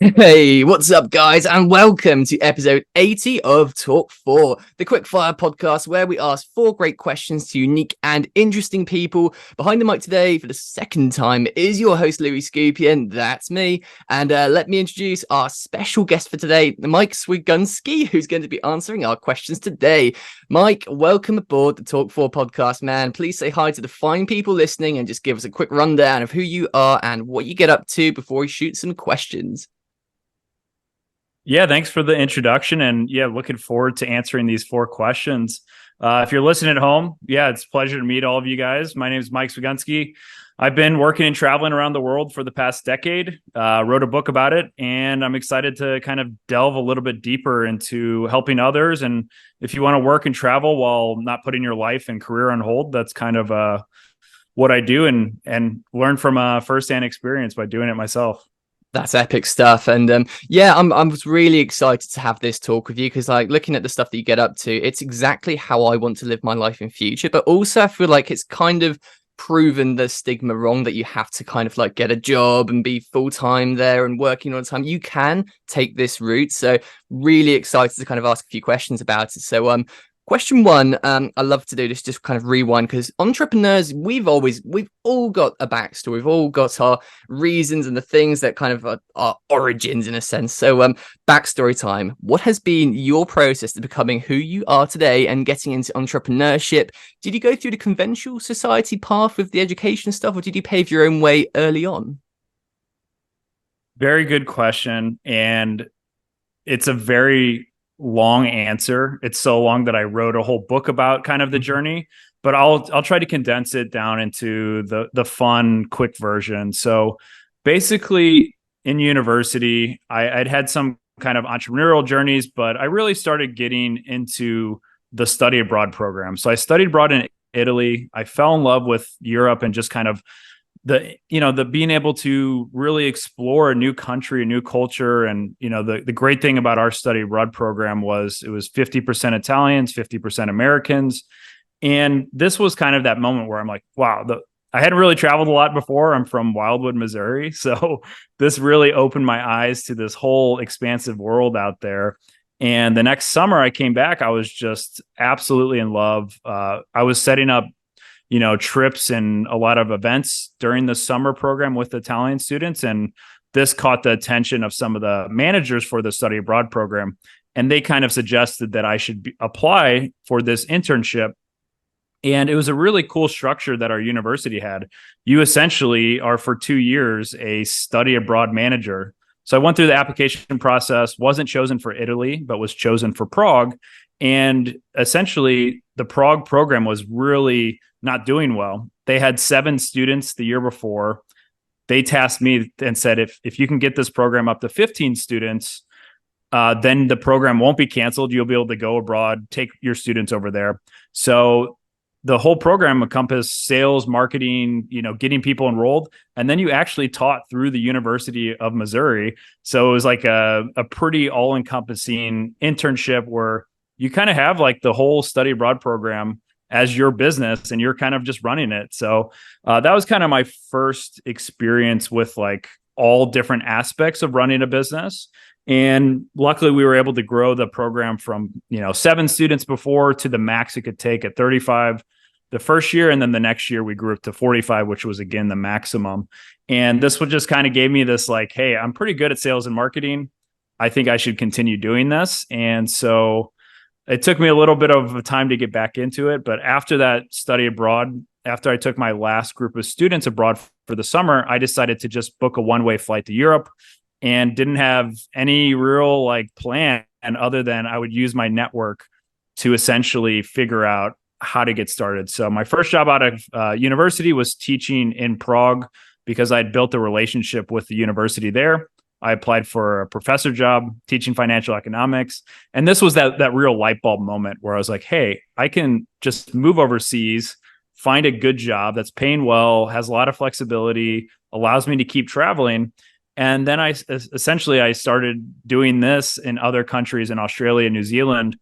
Hey, what's up, guys, and welcome to episode 80 of Talk4, the quickfire podcast where we ask four great questions to unique and interesting people. Behind the mic today for the second time is your host, Louis Scoopy, that's me. And let me introduce our special guest for today, Mike Swigunski, who's going to be answering our questions today. Mike, welcome aboard the Talk4 podcast, man. Please say hi to the fine people listening and just give us a quick rundown of who you are and what you get up to before we shoot some questions. Yeah, thanks for the introduction. And yeah, looking forward to answering these four questions. If you're listening at home, it's a pleasure to meet all of you guys. My name is Mike Swigunski. I've been working and traveling around the world for the past decade, wrote a book about it, and I'm excited to kind of delve a little bit deeper into helping others. And if you want to work and travel while not putting your life and career on hold, that's kind of what I do and learn from firsthand experience by doing it myself. That's epic stuff. And I'm really excited to have this talk with you because, like, looking at the stuff that you get up to, it's exactly how I want to live my life in future. But also I feel like it's kind of proven the stigma wrong that you have to kind of like get a job and be full-time there and working all the time. You can take this route. So really excited to kind of ask a few questions about it. So question one, I love to do this, just kind of rewind, because entrepreneurs, we've all got a backstory. We've all got our reasons and the things that kind of are our origins in a sense. So backstory time. What has been your process to becoming who you are today and getting into entrepreneurship? Did you go through the conventional society path with the education stuff, or did you pave your own way early on? Very good question. And it's a very long answer. It's so long that I wrote a whole book about kind of the journey, but I'll try to condense it down into the fun, quick version. So basically in university, I'd had some kind of entrepreneurial journeys, but I really started getting into the study abroad program. So I studied abroad in Italy. I fell in love with Europe and just kind of the being able to really explore a new country, a new culture. And, the great thing about our study abroad program was it was 50% Italians, 50% Americans. And this was kind of that moment where I'm like, wow, I hadn't really traveled a lot before. I'm from Wildwood, Missouri. So this really opened my eyes to this whole expansive world out there. And the next summer I came back, I was just absolutely in love. I was setting up trips and a lot of events during the summer program with Italian students. And this caught the attention of some of the managers for the study abroad program. And they kind of suggested that I should apply for this internship. And it was a really cool structure that our university had. You essentially are for 2 years a study abroad manager. So I went through the application process, wasn't chosen for Italy, but was chosen for Prague. And essentially the Prague program was really not doing well. They had 7 students the year before. They tasked me and said, if you can get this program up to 15 students, then the program won't be canceled. You'll be able to go abroad, take your students over there. So the whole program encompassed sales, marketing, getting people enrolled. And then you actually taught through the University of Missouri. So it was like a pretty all-encompassing internship where you kind of have like the whole study abroad program as your business and you're kind of just running it. So that was kind of my first experience with like all different aspects of running a business. And luckily we were able to grow the program from, 7 students before to the max it could take at 35 the first year. And then the next year we grew up to 45, which was again the maximum. And this would just kind of gave me this like, hey, I'm pretty good at sales and marketing. I think I should continue doing this. And so it took me a little bit of time to get back into it. But after that study abroad, after I took my last group of students abroad for the summer, I decided to just book a one-way flight to Europe and didn't have any real like plan other than I would use my network to essentially figure out how to get started. So my first job out of university was teaching in Prague because I had built a relationship with the university there. I applied for a professor job teaching financial economics. And this was that real light bulb moment where I was like, hey, I can just move overseas, find a good job that's paying well, has a lot of flexibility, allows me to keep traveling. And then I started doing this in other countries in Australia, New Zealand,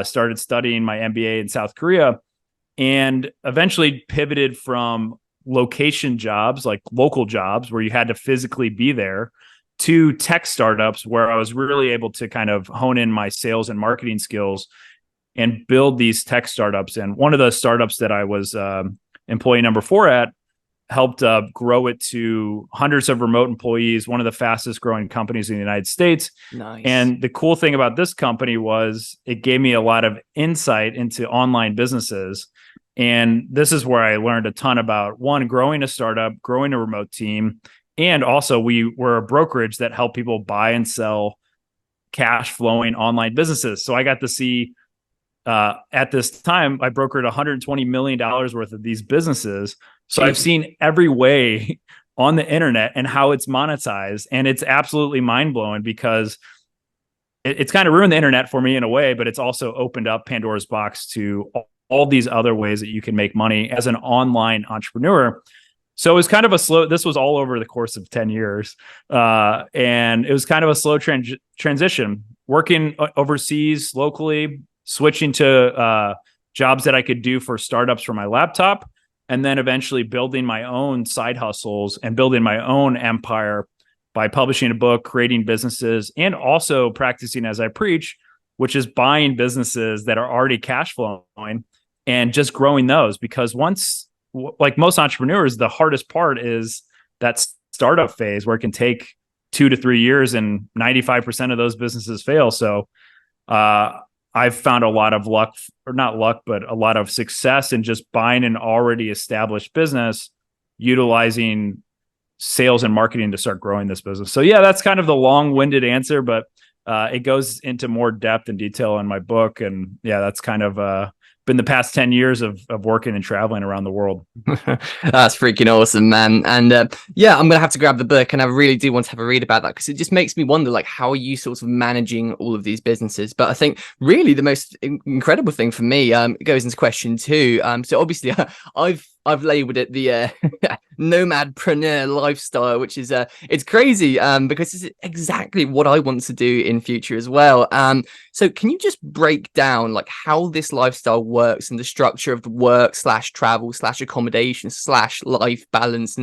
started studying my MBA in South Korea, and eventually pivoted from location jobs, like local jobs where you had to physically be there, 2 tech startups where I was really able to kind of hone in my sales and marketing skills and build these tech startups. And one of the startups that I was employee number 4 at helped grow it to hundreds of remote employees, one of the fastest growing companies in the United States. Nice. And the cool thing about this company was it gave me a lot of insight into online businesses. And this is where I learned a ton about, one, growing a startup, growing a remote team. And also we were a brokerage that helped people buy and sell cash flowing online businesses. So I got to see, at this time, I brokered $120 million worth of these businesses. So I've seen every way on the internet and how it's monetized. And it's absolutely mind blowing because it's kind of ruined the internet for me in a way, but it's also opened up Pandora's box to all these other ways that you can make money as an online entrepreneur. So it was kind of a slow, this was all over the course of 10 years. And it was kind of a slow transition, working overseas, locally, switching to jobs that I could do for startups from my laptop, and then eventually building my own side hustles and building my own empire by publishing a book, creating businesses, and also practicing as I preach, which is buying businesses that are already cash flowing and just growing those. Because once, like most entrepreneurs, the hardest part is that startup phase where it can take 2 to 3 years and 95% of those businesses fail. So I've found a lot of luck, or not luck, but a lot of success in just buying an already established business, utilizing sales and marketing to start growing this business. So yeah, that's kind of the long-winded answer, but it goes into more depth and detail in my book. And yeah, that's kind of been the past 10 years of working and traveling around the world. That's freaking awesome, man. And yeah, I'm gonna have to grab the book, and I really do want to have a read about that, because it just makes me wonder, like, how are you sort of managing all of these businesses? But I think really the most incredible thing for me, it goes into question 2. So obviously I've labeled it the nomadpreneur lifestyle, which is it's crazy because it's exactly what I want to do in future as well. So can you just break down like how this lifestyle works and the structure of the work / travel / accommodation / life balance,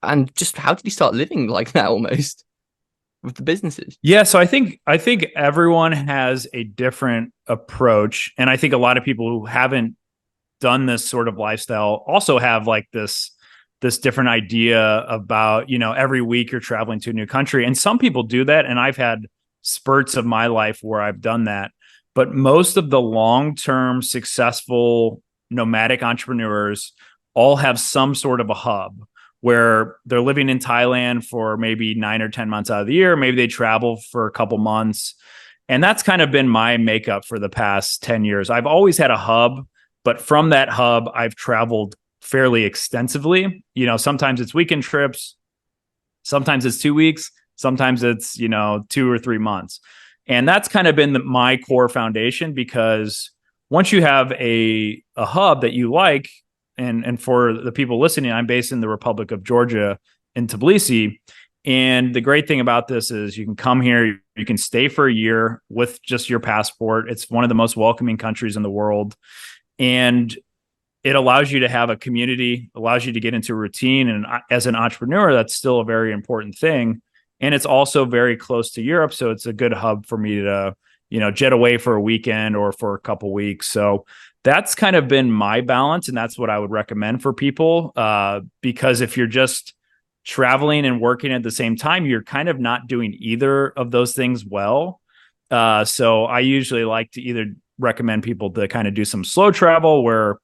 and just how did you start living like that almost with the businesses? Yeah, so I think everyone has a different approach, and I think a lot of people who haven't done this sort of lifestyle also have like this different idea about, you know, every week you're traveling to a new country. And some people do that, and I've had spurts of my life where I've done that. But most of the long-term successful nomadic entrepreneurs all have some sort of a hub where they're living in Thailand for maybe 9 or 10 months out of the year. Maybe they travel for a couple months. And that's kind of been my makeup for the past 10 years. I've always had a hub, but from that hub, I've traveled fairly extensively. You know, sometimes it's weekend trips, sometimes it's 2 weeks, sometimes it's, you know, 2 or 3 months. And that's kind of been my core foundation, because once you have a hub that you like, and for the people listening, I'm based in the Republic of Georgia in Tbilisi. And the great thing about this is you can come here, you can stay for a year with just your passport. It's one of the most welcoming countries in the world. And it allows you to have a community, allows you to get into a routine. And as an entrepreneur, that's still a very important thing. And it's also very close to Europe. So it's a good hub for me to, you know, jet away for a weekend or for a couple weeks. So that's kind of been my balance. And that's what I would recommend for people. Because if you're just traveling and working at the same time, you're kind of not doing either of those things well. So I usually like to either recommend people to kind of do some slow travel where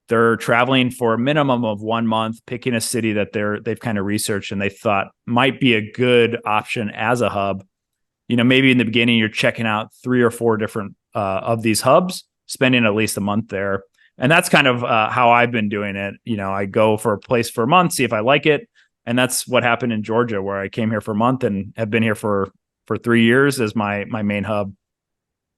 they're traveling for a minimum of 1 month, picking a city that they've kind of researched and they thought might be a good option as a hub. You know, maybe in the beginning you're checking out 3 or 4 different of these hubs, spending at least a month there. And that's kind of how I've been doing it. You know, I go for a place for a month, see if I like it. And that's what happened in Georgia, where I came here for a month and have been here for 3 years as my main hub.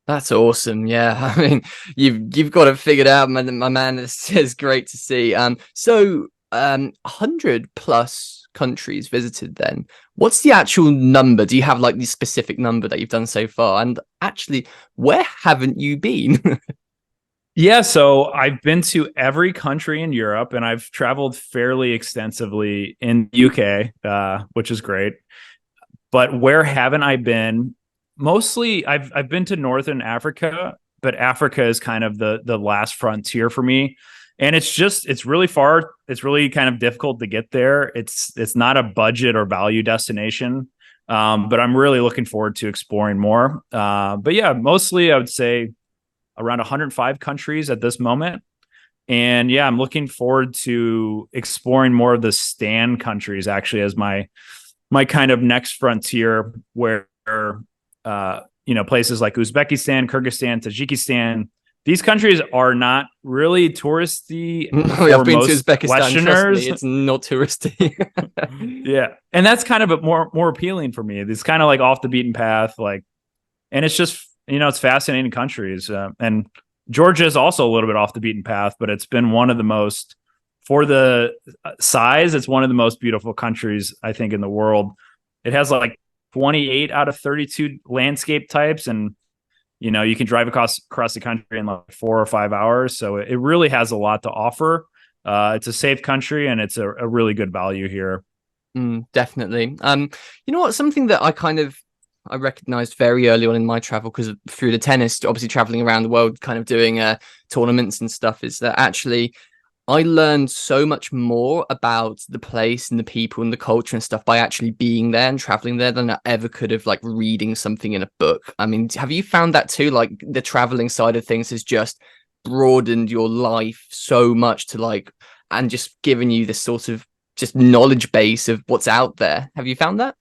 That's awesome. Yeah, I mean, you've got it figured out, my man. It's great to see. So 100 plus countries visited. Then, what's the actual number? Do you have like the specific number that you've done so far? And actually, where haven't you been? Yeah, so I've been to every country in Europe, and I've traveled fairly extensively in the UK, which is great. But where haven't I been? Mostly I've been to Northern Africa, but Africa is kind of the last frontier for me. And it's really far. It's really kind of difficult to get there. It's not a budget or value destination. But I'm really looking forward to exploring more. But yeah, mostly I would say around 105 countries at this moment. And yeah, I'm looking forward to exploring more of the Stan countries actually as my kind of next frontier, where places like Uzbekistan, Kyrgyzstan, Tajikistan, these countries are not really touristy for I've been to most Uzbekistan. Westerners. Trust me, it's not touristy. Yeah, and that's kind of more appealing for me. It's kind of like off the beaten path, and it's just it's fascinating countries, and Georgia is also a little bit off the beaten path, but it's been one of the most, for the size, it's one of the most beautiful countries I think in the world. It has like 28 out of 32 landscape types, and you can drive across the country in like 4 or 5 hours. So it really has a lot to offer. It's a safe country, and it's a really good value here. Definitely. You know what? Something that I recognized very early on in my travel, because through the tennis, obviously traveling around the world, kind of doing tournaments and stuff, is that actually I learned so much more about the place and the people and the culture and stuff by actually being there and traveling there than I ever could have like reading something in a book. I mean, have you found that too? Like the traveling side of things has just broadened your life so much and just given you this sort of just knowledge base of what's out there. Have you found that?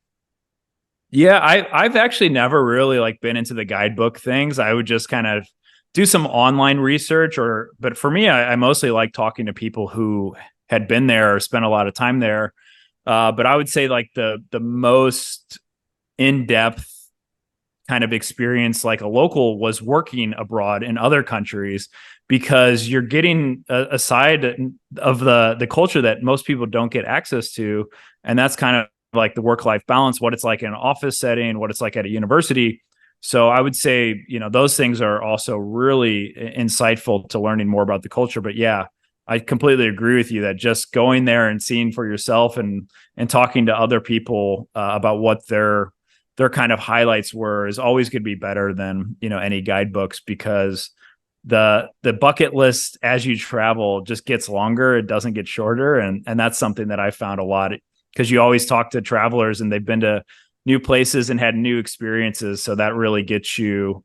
Yeah, I've actually never really been into the guidebook things. I would just kind of do some online research, but for me, I mostly like talking to people who had been there or spent a lot of time there. But I would say the most in-depth kind of experience like a local was working abroad in other countries, because you're getting a side of the culture that most people don't get access to. And that's kind of like the work-life balance, what it's like in an office setting, what it's like at a university. So I would say, those things are also really insightful to learning more about the culture. But yeah, I completely agree with you that just going there and seeing for yourself and talking to other people about what their kind of highlights were is always going to be better than, any guidebooks, because the bucket list as you travel just gets longer. It doesn't get shorter. And that's something that I found a lot, because you always talk to travelers and they've been to new places and had new experiences. So that really gets you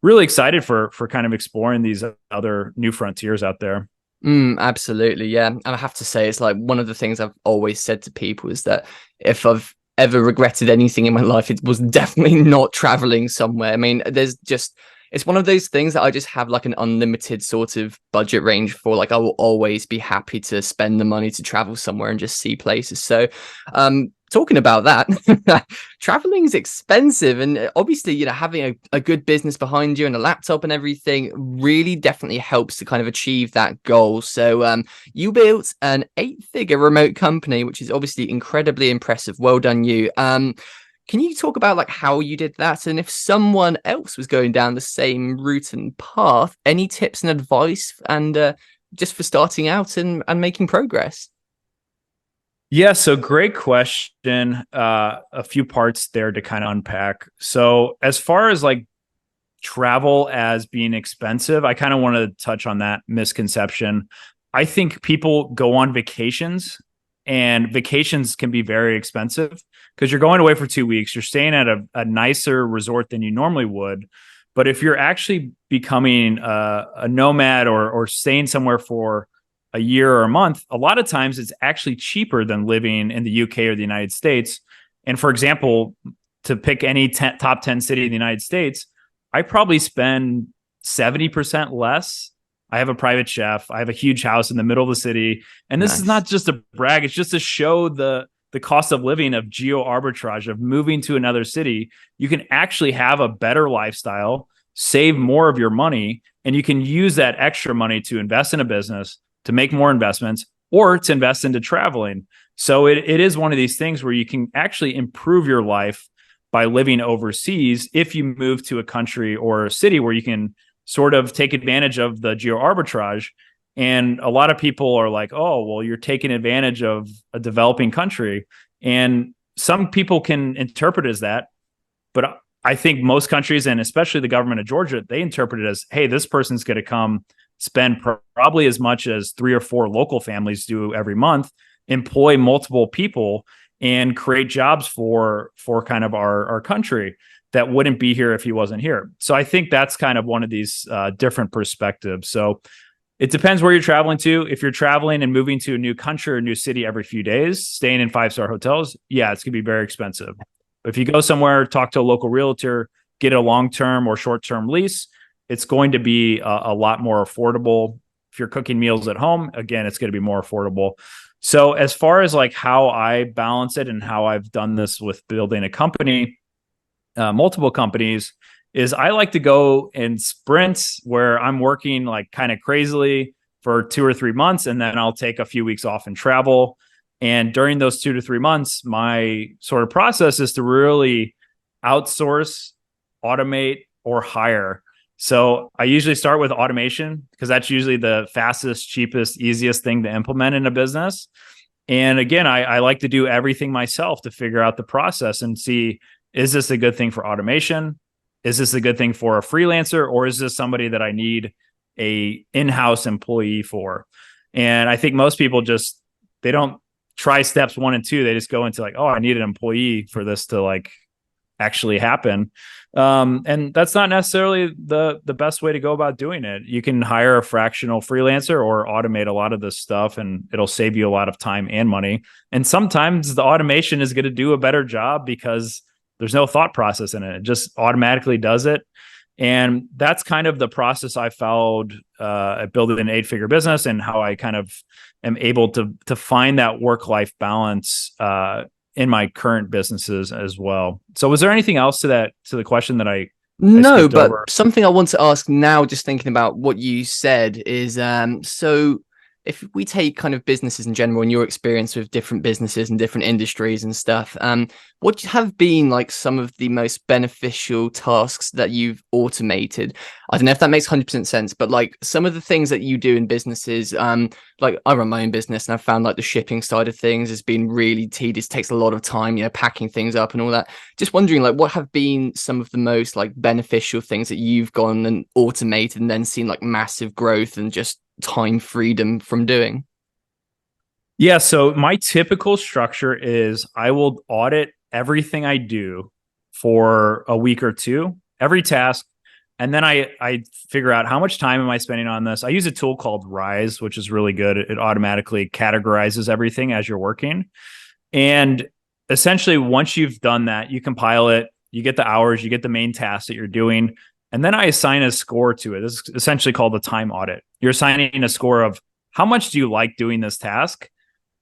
really excited for kind of exploring these other new frontiers out there. Absolutely. Yeah. And I have to say, it's like one of the things I've always said to people is that if I've ever regretted anything in my life, it was definitely not traveling somewhere. I mean, it's one of those things that I just have like an unlimited sort of budget range for. Like I will always be happy to spend the money to travel somewhere and just see places. So talking about that, traveling is expensive, and obviously having a good business behind you and a laptop and everything really definitely helps to kind of achieve that goal. So you built an 8-figure remote company, which is obviously incredibly impressive. Well done, you. Can you talk about like how you did that, and if someone else was going down the same route and path, any tips and advice and just for starting out and making progress? Yeah, so great question. A few parts there to kind of unpack. So as far as like travel as being expensive, I kind of want to touch on that misconception. I think people go on vacations, and vacations can be very expensive because you're going away for 2 weeks. You're staying at a nicer resort than you normally would. But if you're actually becoming a nomad or staying somewhere for a year or a month, a lot of times it's actually cheaper than living in the UK or the United States. And for example, to pick any top 10 city in the United States, I probably spend 70% less. I have a private chef. I have a huge house in the middle of the city. And this is not just a brag. It's just to show the cost of living, of geo arbitrage, of moving to another city. You can actually have a better lifestyle, save more of your money, and you can use that extra money to invest in a business, to make more investments, or to invest into traveling. So it is one of these things where you can actually improve your life by living overseas if you move to a country or a city where you can sort of take advantage of the geo arbitrage. And a lot of people are like, oh, well, you're taking advantage of a developing country. And some people can interpret it as that, but I think most countries, and especially the government of Georgia, they interpret it as, hey, this person's going to come spend probably as much as 3 or 4 local families do every month, employ multiple people, and create jobs for kind of our country that wouldn't be here if he wasn't here. So I think that's kind of one of these different perspectives. So it depends where you're traveling to. If you're traveling and moving to a new country or a new city every few days, staying in 5-star hotels, yeah, it's going to be very expensive. But if you go somewhere, talk to a local realtor, get a long-term or short-term lease, it's going to be a lot more affordable. If you're cooking meals at home, again, it's going to be more affordable. So as far as like how I balance it and how I've done this with building a company, multiple companies, is I like to go in sprints where I'm working like kind of crazily for 2 or 3 months, and then I'll take a few weeks off and travel. And during those 2 to 3 months, my sort of process is to really outsource, automate, or hire. So I usually start with automation because that's usually the fastest, cheapest, easiest thing to implement in a business. And again, I like to do everything myself to figure out the process and see, is this a good thing for automation? Is this a good thing for a freelancer? Or is this somebody that I need a in-house employee for? And I think most people just, they don't try steps 1 and 2. They just go into like, oh, I need an employee for this to like actually happen. And that's not necessarily the best way to go about doing it. You can hire a fractional freelancer or automate a lot of this stuff, and it'll save you a lot of time and money. And sometimes the automation is going to do a better job because there's no thought process in it. It just automatically does it. And that's kind of the process I followed at building an 8-figure business, and how I kind of am able to find that work-life balance in my current businesses as well. So was there anything else to the question that I No, but over? something I want to ask now, just thinking about what you said, is so if we take kind of businesses in general and your experience with different businesses and different industries and stuff, what have been like some of the most beneficial tasks that you've automated? I don't know if that makes 100% sense, but like some of the things that you do in businesses, like I run my own business and I've found like the shipping side of things has been really tedious, takes a lot of time, packing things up and all that. Just wondering, like, what have been some of the most like beneficial things that you've gone and automated and then seen like massive growth and just time freedom from doing? Yeah, so my typical structure is I will audit everything I do for a week or 2, every task, and then I figure out how much time am I spending on this. I use a tool called Rise, which is really good. It automatically categorizes everything as you're working. And essentially, once you've done that, you compile it, you get the hours, you get the main task that you're doing, and then I assign a score to it. This is essentially called a time audit. You're assigning a score of how much do you like doing this task,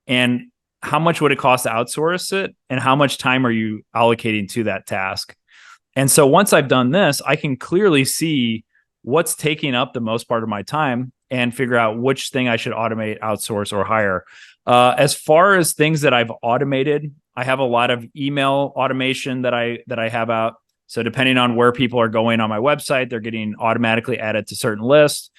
and how much would it cost to outsource it, and how much time are you allocating to that task. And so once I've done this, I can clearly see what's taking up the most part of my time and figure out which thing I should automate, outsource, or hire. As far as things that I've automated, I have a lot of email automation that I have out. So depending on where people are going on my website, they're getting automatically added to certain lists.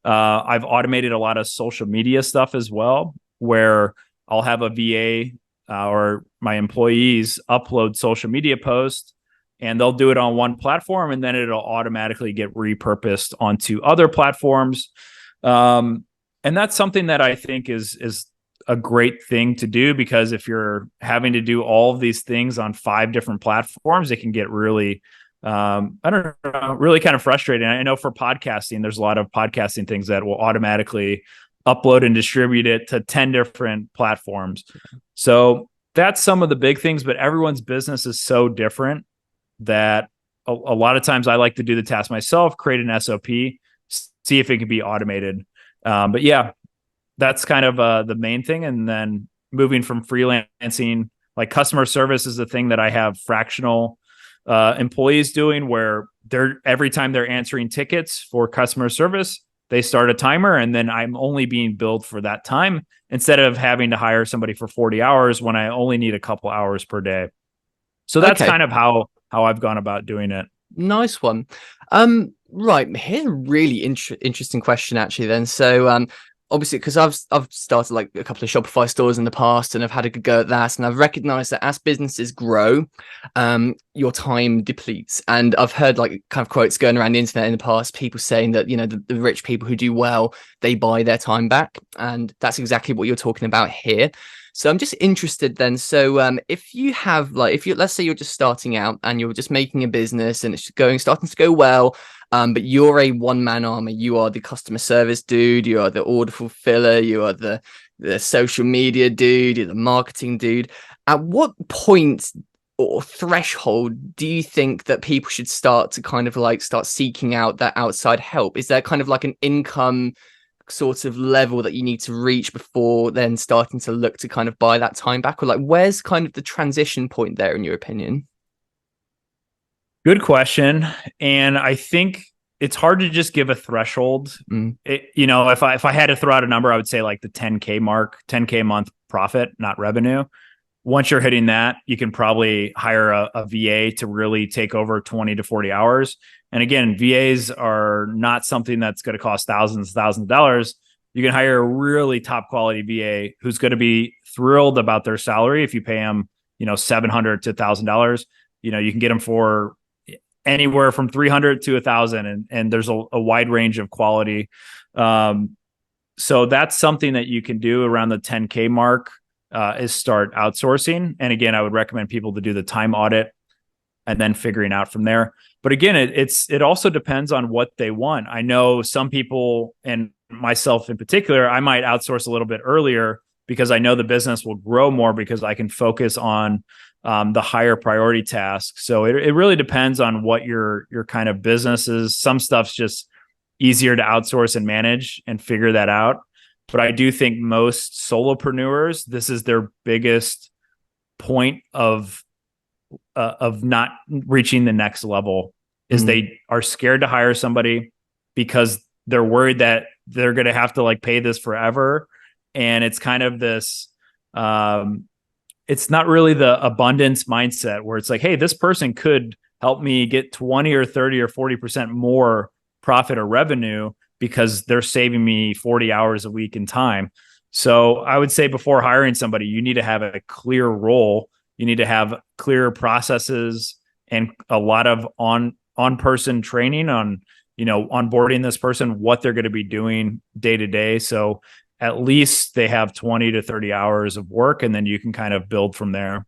I've automated a lot of social media stuff as well, where I'll have a VA or my employees upload social media posts, and they'll do it on one platform, and then it'll automatically get repurposed onto other platforms. And that's something that I think is a great thing to do, because if you're having to do all of these things on 5 different platforms, it can get really, I don't know, really kind of frustrating. I know for podcasting, there's a lot of podcasting things that will automatically upload and distribute it to 10 different platforms. So that's some of the big things, but everyone's business is so different that a lot of times I like to do the task myself, create an SOP, see if it can be automated. But yeah, that's kind of the main thing. And then moving from freelancing, like customer service is the thing that I have fractional employees doing, where every time they're answering tickets for customer service, they start a timer, and then I'm only being billed for that time instead of having to hire somebody for 40 hours when I only need a couple hours per day. So that's kind of how I've gone about doing it. Nice one. Right, here's a really interesting question actually then. So obviously, because I've started like a couple of Shopify stores in the past, and I've had a good go at that, and I've recognized that as businesses grow, your time depletes. And I've heard like kind of quotes going around the internet in the past, people saying that, you know, the rich people who do well, they buy their time back, and that's exactly what you're talking about here. So I'm just interested then. So if you have like, if you, let's say you're just starting out and you're just making a business and it's starting to go well, but you're a one-man army. You are the customer service dude, you are the order fulfiller, you are the social media dude, you're the marketing dude. At what point or threshold do you think that people should start to kind of like start seeking out that outside help? Is there kind of like an income sort of level that you need to reach before then starting to look to kind of buy that time back? Or like, where's kind of the transition point there in your opinion? Good question. And I think it's hard to just give a threshold. You know, if I had to throw out a number, I would say like the 10K mark, 10K a month profit, not revenue. Once you're hitting that, you can probably hire a VA to really take over 20 to 40 hours. And again, VAs are not something that's going to cost thousands of dollars. You can hire a really top quality VA who's going to be thrilled about their salary. If you pay them, you know, $700 to $1,000, you know, you can get them for anywhere from 300 to 1,000. And there's a wide range of quality. So that's something that you can do around the 10K mark, is start outsourcing. And again, I would recommend people to do the time audit and then figuring out from there. But again, it also depends on what they want. I know some people, and myself in particular, I might outsource a little bit earlier because I know the business will grow more because I can focus on the higher priority tasks. So it really depends on what your kind of business is. Some stuff's just easier to outsource and manage and figure that out. But I do think most solopreneurs, this is their biggest point of not reaching the next level, is they are scared to hire somebody because they're worried that they're going to have to like pay this forever. And it's kind of this, it's not really the abundance mindset where it's like, hey, this person could help me get 20 or 30 or 40% more profit or revenue because they're saving me 40 hours a week in time. So I would say before hiring somebody, you need to have a clear role. You need to have clear processes and a lot of on-person training on, you know, onboarding this person, what they're going to be doing day to day. So at least they have 20 to 30 hours of work, and then you can kind of build from there.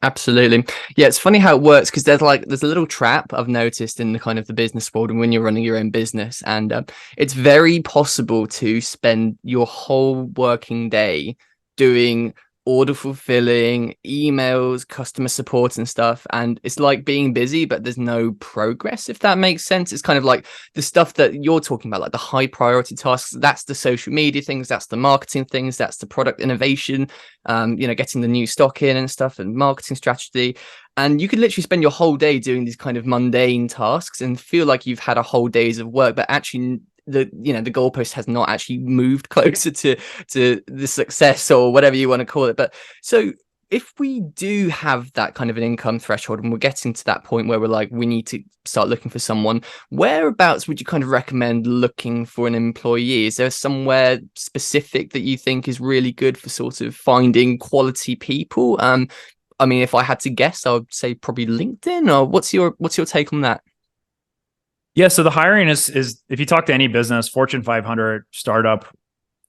Absolutely. Yeah, it's funny how it works because there's a little trap I've noticed in the kind of the business world and when you're running your own business, and it's very possible to spend your whole working day doing order fulfilling, emails, customer support and stuff, and it's like being busy but there's no progress, if that makes sense. It's kind of like the stuff that you're talking about, like the high priority tasks, that's the social media things, that's the marketing things, that's the product innovation, you know, getting the new stock in and stuff, and marketing strategy. And you could literally spend your whole day doing these kind of mundane tasks and feel like you've had a whole days of work, but actually the goalpost has not actually moved closer to the success or whatever you want to call it. But so if we do have that kind of an income threshold and we're getting to that point where we're like, we need to start looking for someone, whereabouts would you kind of recommend looking for an employee? Is there somewhere specific that you think is really good for sort of finding quality people? I mean, if I had to guess, I would say probably LinkedIn. Or what's your take on that? Yeah, so the hiring is if you talk to any business, Fortune 500, startup,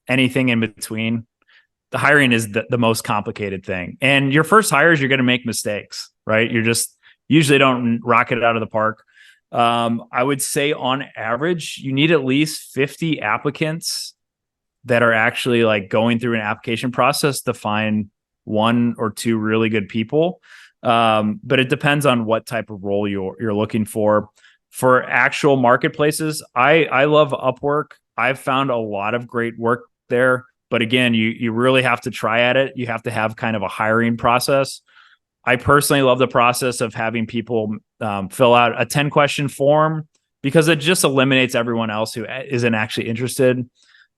anything in between, the hiring is the most complicated thing. And your first hires, you're going to make mistakes, right? You're just usually don't rock it out of the park. I would say on average, you need at least 50 applicants that are actually like going through an application process to find one or two really good people. But it depends on what type of role you're looking for. For actual marketplaces, I love Upwork. I've found a lot of great work there. But again, you really have to try at it. You have to have kind of a hiring process. I personally love the process of having people fill out a 10-question form because it just eliminates everyone else who isn't actually interested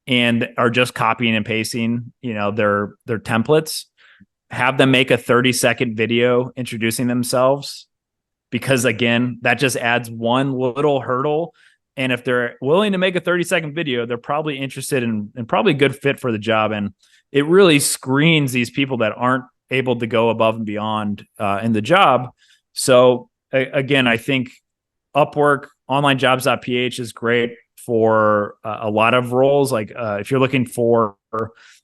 and are just copying and pasting, you know, their templates. Have them make a 30-second video introducing themselves. Because again, that just adds one little hurdle And if they're willing to make a 30-second video, they're probably interested in and probably a good fit for the job. And it really screens these people that aren't able to go above and beyond in the job. So again, I think Upwork, onlinejobs.ph is great for a lot of roles. Like if you're looking for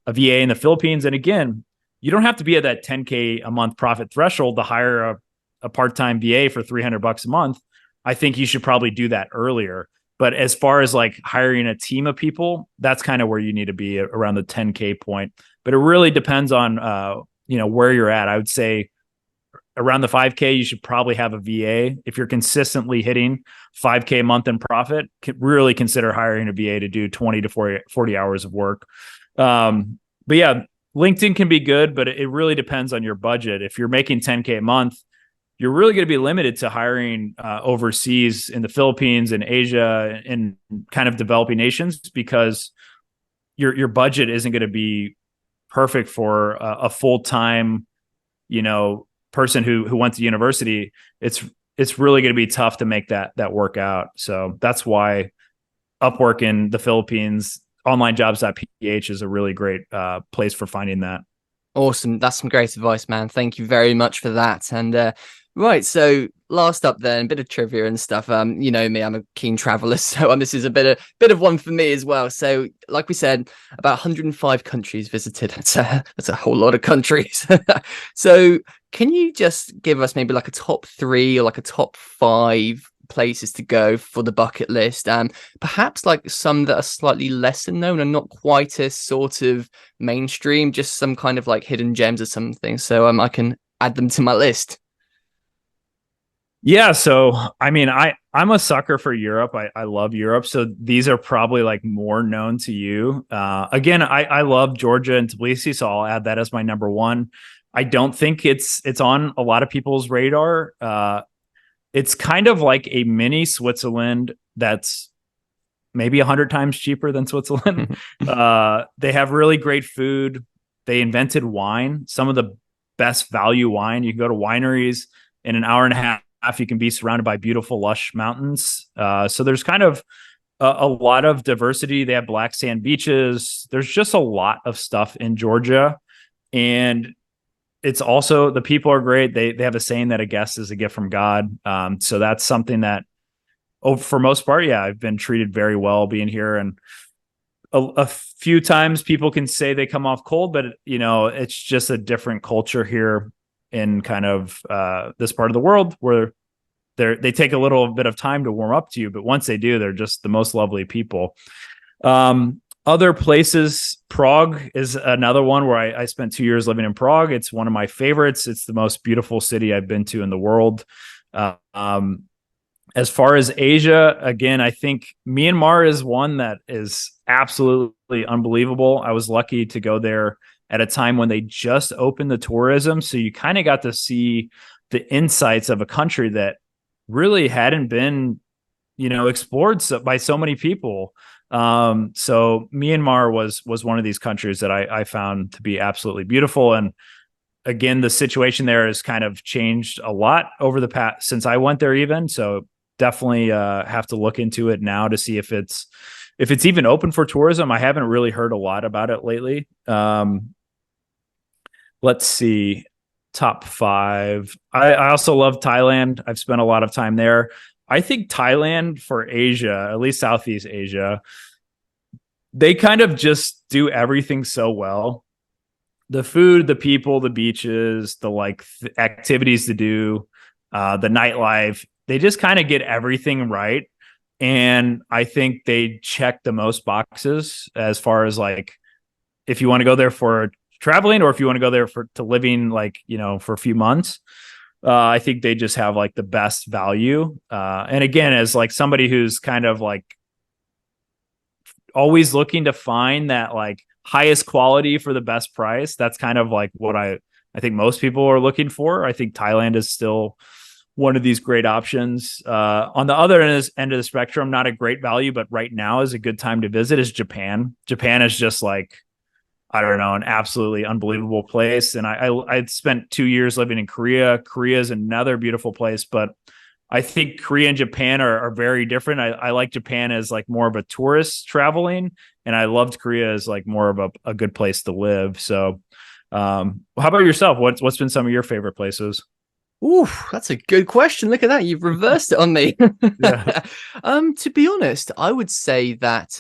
a VA in the Philippines, and again, you don't have to be at that 10K a month profit threshold to hire a part-time VA for $300 a month. I think you should probably do that earlier. But as far as like hiring a team of people, that's kind of where you need to be around the 10K point. But it really depends on where you're at. I would say around the 5K, you should probably have a VA. If you're consistently hitting 5K a month in profit, really consider hiring a VA to do 20 to 40 hours of work. But yeah, LinkedIn can be good, but it really depends on your budget. If you're making 10K a month, you're really going to be limited to hiring overseas in the Philippines and Asia and kind of developing nations, because your budget isn't going to be perfect for a full-time, person who went to university. It's really going to be tough to make that work out. So that's why Upwork in the Philippines, onlinejobs.ph is a really great place for finding that. Awesome. That's some great advice, man. Thank you very much for that. And right, so last up then, a bit of trivia and stuff. You know me, I'm a keen traveler, so this is a bit of one for me as well. So like we said, about 105 countries visited. That's a whole lot of countries. So can you just give us maybe like a top 3 or like a top 5 places to go for the bucket list, and perhaps like some that are slightly lesser known and not quite as sort of mainstream, just some kind of like hidden gems or something, so I can add them to my list? Yeah, so I mean, I'm a sucker for Europe. I love Europe, so these are probably like more known to you. Again, I love Georgia and Tbilisi, so I'll add that as my number 1. I don't think it's on a lot of people's radar. It's kind of like a mini Switzerland that's maybe 100 times cheaper than Switzerland. They have really great food. They invented wine, some of the best value wine. You can go to wineries in an hour and a half. You can be surrounded by beautiful, lush mountains. So there's kind of a lot of diversity. They have black sand beaches. There's just a lot of stuff in Georgia. And it's also, the people are great. They have a saying that a guest is a gift from God. So that's something that, for most part, yeah, I've been treated very well being here. And a few times people can say they come off cold, but it's just a different culture here in kind of this part of the world, where they take a little bit of time to warm up to you, but once they do, they're just the most lovely people. Other places, Prague is another one where I spent 2 years living in Prague. It's one of my favorites. It's the most beautiful city I've been to in the world. As far as Asia, again, I think Myanmar is one that is absolutely unbelievable. I was lucky to go there at a time when they just opened the tourism. So you kind of got to see the insights of a country that really hadn't been, explored by so many people. So Myanmar was one of these countries that I found to be absolutely beautiful. And again, the situation there has kind of changed a lot over the past, since I went there even. So definitely have to look into it now to see if it's even open for tourism. I haven't really heard a lot about it lately. Let's see, top 5. I also love Thailand. I've spent a lot of time there. I think Thailand for Asia, at least Southeast Asia, they kind of just do everything so well. The food, the people, the beaches, the activities to do, the nightlife, they just kind of get everything right. And I think they check the most boxes as far as if you want to go there for traveling, or if you want to go there to living, for a few months. I think they just have the best value. And again, as somebody who's kind of always looking to find that highest quality for the best price, that's kind of what I think most people are looking for. I think Thailand is still one of these great options. On the other end of the spectrum, not a great value, but right now is a good time to visit, is Japan. Japan is just I don't know, an absolutely unbelievable place. And I spent 2 years living in Korea. Korea is another beautiful place, but I think Korea and Japan are very different. I like Japan as like more of a tourist traveling, and I loved Korea as like more of a good place to live. So, how about yourself? What's been some of your favorite places? Ooh, that's a good question. Look at that. You've reversed it on me. Yeah. To be honest, I would say that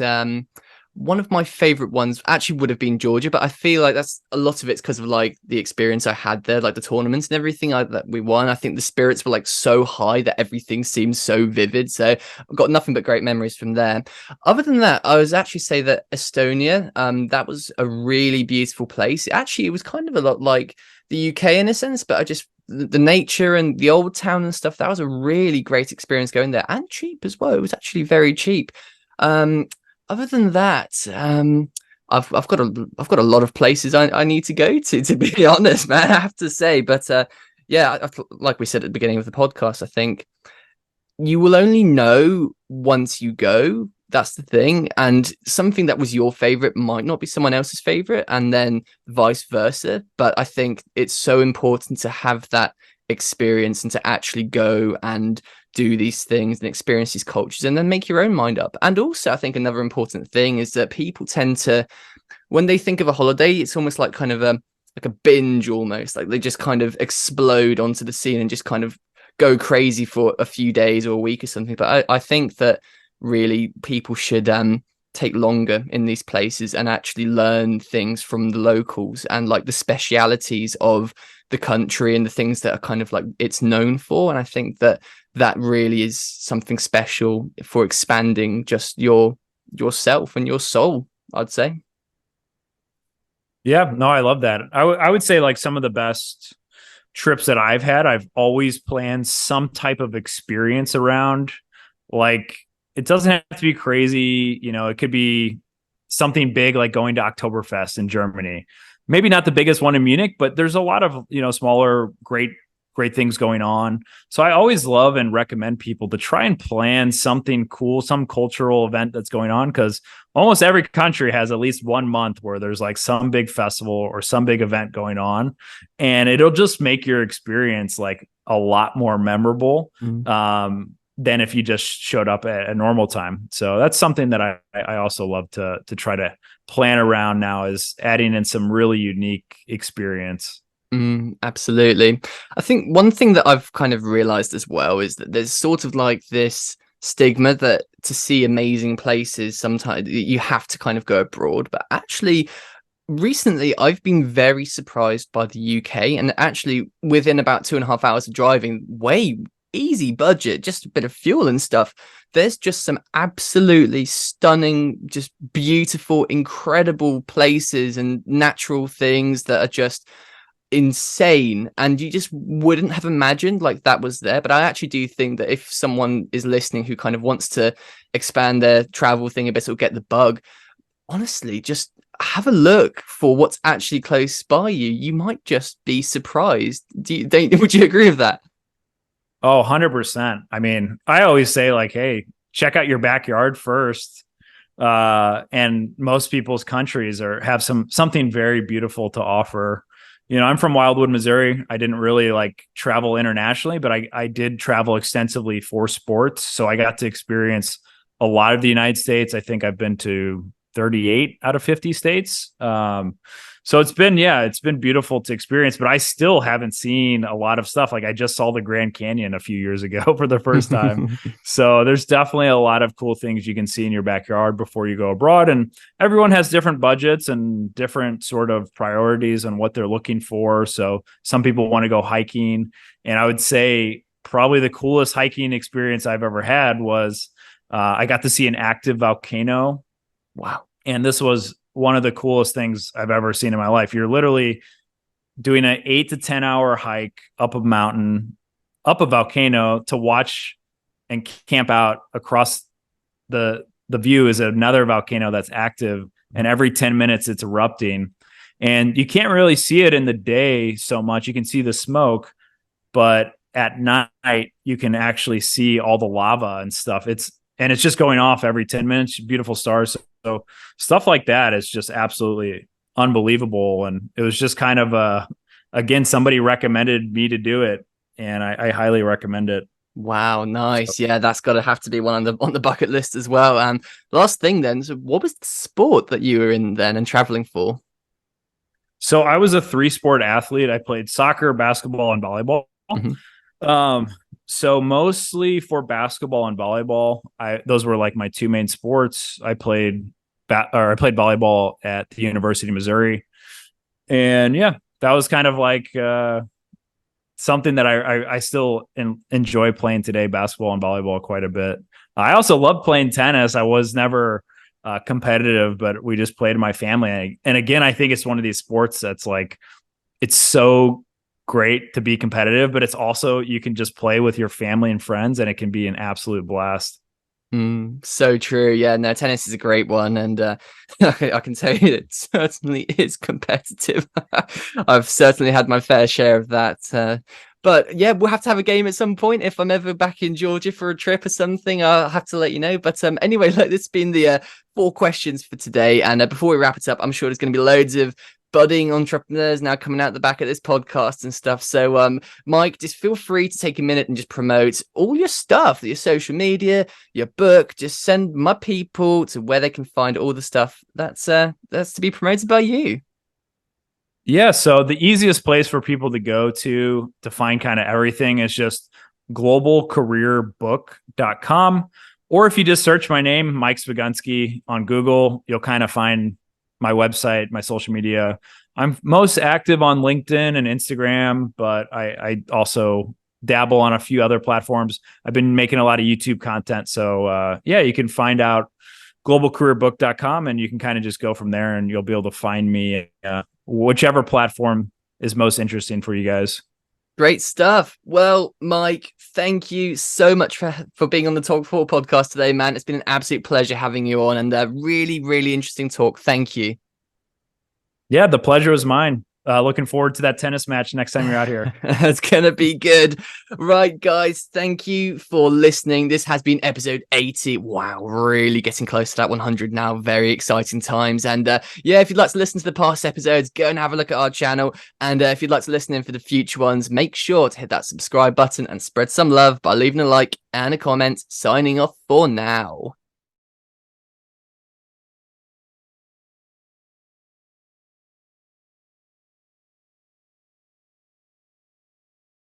one of my favorite ones actually would have been Georgia, but I feel like that's a lot of it's because of like the experience I had there, like the tournaments and everything that we won. I think the spirits were like so high that everything seemed so vivid. So I've got nothing but great memories from there. Other than that, I was actually say that Estonia, that was a really beautiful place. It was kind of a lot like the UK in a sense, but I just the nature and the old town and stuff, that was a really great experience going there, and cheap as well. It was actually very cheap. Other than that, I've got a lot of places I need to go to be honest, man, I have to say. But yeah, like we said at the beginning of the podcast, I think you will only know once you go. That's the thing. And something that was your favorite might not be someone else's favorite, and then vice versa. But I think it's so important to have that experience and to actually go and do these things and experience these cultures and then make your own mind up. And also, I think another important thing is that people tend to, when they think of a holiday, it's almost like kind of a binge almost. Like they just kind of explode onto the scene and just kind of go crazy for a few days or a week or something. But I think that really people should take longer in these places and actually learn things from the locals and like the specialities of the country and the things that are kind of like it's known for. And I think that that really is something special for expanding just yourself and your soul, I'd say. Yeah, no, I love that. I would say like some of the best trips that I've had, I've always planned some type of experience around. Like it doesn't have to be crazy, it could be something big like going to Oktoberfest in Germany. Maybe not the biggest one in Munich, but there's a lot of, smaller, great things going on. So I always love and recommend people to try and plan something cool, some cultural event that's going on, because almost every country has at least 1 month where there's like some big festival or some big event going on, and it'll just make your experience like a lot more memorable. Than if you just showed up at a normal time. So that's something that I also love to try to plan around now, is adding in some really unique experience. Absolutely. I think one thing that I've kind of realized as well is that there's sort of like this stigma that to see amazing places, sometimes you have to kind of go abroad. But actually, recently I've been very surprised by the UK, and actually within about 2.5 hours of driving, way easy budget, just a bit of fuel and stuff, there's just some absolutely stunning, just beautiful, incredible places and natural things that are just insane, and you just wouldn't have imagined like that was there. But I actually do think that if someone is listening who kind of wants to expand their travel thing a bit or get the bug, honestly, just have a look for what's actually close by you. You might just be surprised. Would you agree with that? Oh, 100%. I mean, I always say like, hey, check out your backyard first. And most people's countries have something very beautiful to offer. I'm from Wildwood, Missouri. I didn't really like travel internationally, but I did travel extensively for sports. So I got to experience a lot of the United States. I think I've been to 38 out of 50 states. So it's been beautiful to experience, but I still haven't seen a lot of stuff. Like I just saw the Grand Canyon a few years ago for the first time. So there's definitely a lot of cool things you can see in your backyard before you go abroad. And everyone has different budgets and different sort of priorities on what they're looking for. So some people want to go hiking. And I would say probably the coolest hiking experience I've ever had was I got to see an active volcano. Wow. And this was one of the coolest things I've ever seen in my life. You're literally doing an 8 to 10 hour hike up a mountain, up a volcano, to watch and camp out. Across the view is another volcano that's active, and every 10 minutes it's erupting. And you can't really see it in the day so much. You can see the smoke, but at night you can actually see all the lava and stuff. It's just going off every 10 minutes, beautiful stars. So stuff like that is just absolutely unbelievable. And it was just kind of again, somebody recommended me to do it, and I highly recommend it. Wow, nice. Yeah, that's got to have to be one on the bucket list as well. And last thing then, so what was the sport that you were in then and traveling for? So I was a 3-sport athlete. I played soccer, basketball, and volleyball. Mhm. Um, so mostly for basketball and volleyball, those were like my two main sports. I played I played volleyball at the University of Missouri, and yeah, that was kind of like something that I still enjoy playing today, basketball and volleyball quite a bit. I also love playing tennis. I was never competitive, but we just played in my family. And again, I think it's one of these sports that's like, it's so great to be competitive, but it's also, you can just play with your family and friends and it can be an absolute blast. So true. Yeah, no, tennis is a great one, and I can tell you it certainly is competitive. I've certainly had my fair share of that. But yeah, we'll have to have a game at some point if I'm ever back in Georgia for a trip or something. I'll have to let you know. But anyway, like, this has been the 4 questions for today, and before we wrap it up, I'm sure there's going to be loads of budding entrepreneurs now coming out the back of this podcast and stuff. So Mike, just feel free to take a minute and just promote all your stuff, your social media, your book. Just send my people to where they can find all the stuff that's to be promoted by you. Yeah, so the easiest place for people to go to find kind of everything is just globalcareerbook.com. Or if you just search my name, Mike Swigunski, on Google, you'll kind of find my website, my social media. I'm most active on LinkedIn and Instagram, but I also dabble on a few other platforms. I've been making a lot of YouTube content. So yeah, you can find out globalcareerbook.com and you can kind of just go from there and you'll be able to find me whichever platform is most interesting for you guys. Great stuff. Well, Mike, thank you so much for being on the Talk4 podcast today, man. It's been an absolute pleasure having you on, and a really, really interesting talk. Thank you. Yeah, the pleasure was mine. Looking forward to that tennis match next time you're out here. It's gonna be good. Right, guys, thank you for listening. This has been episode 80. Wow, really getting close to that 100 now. Very exciting times. And yeah, if you'd like to listen to the past episodes, go and have a look at our channel. And if you'd like to listen in for the future ones, make sure to hit that subscribe button and spread some love by leaving a like and a comment. Signing off for now.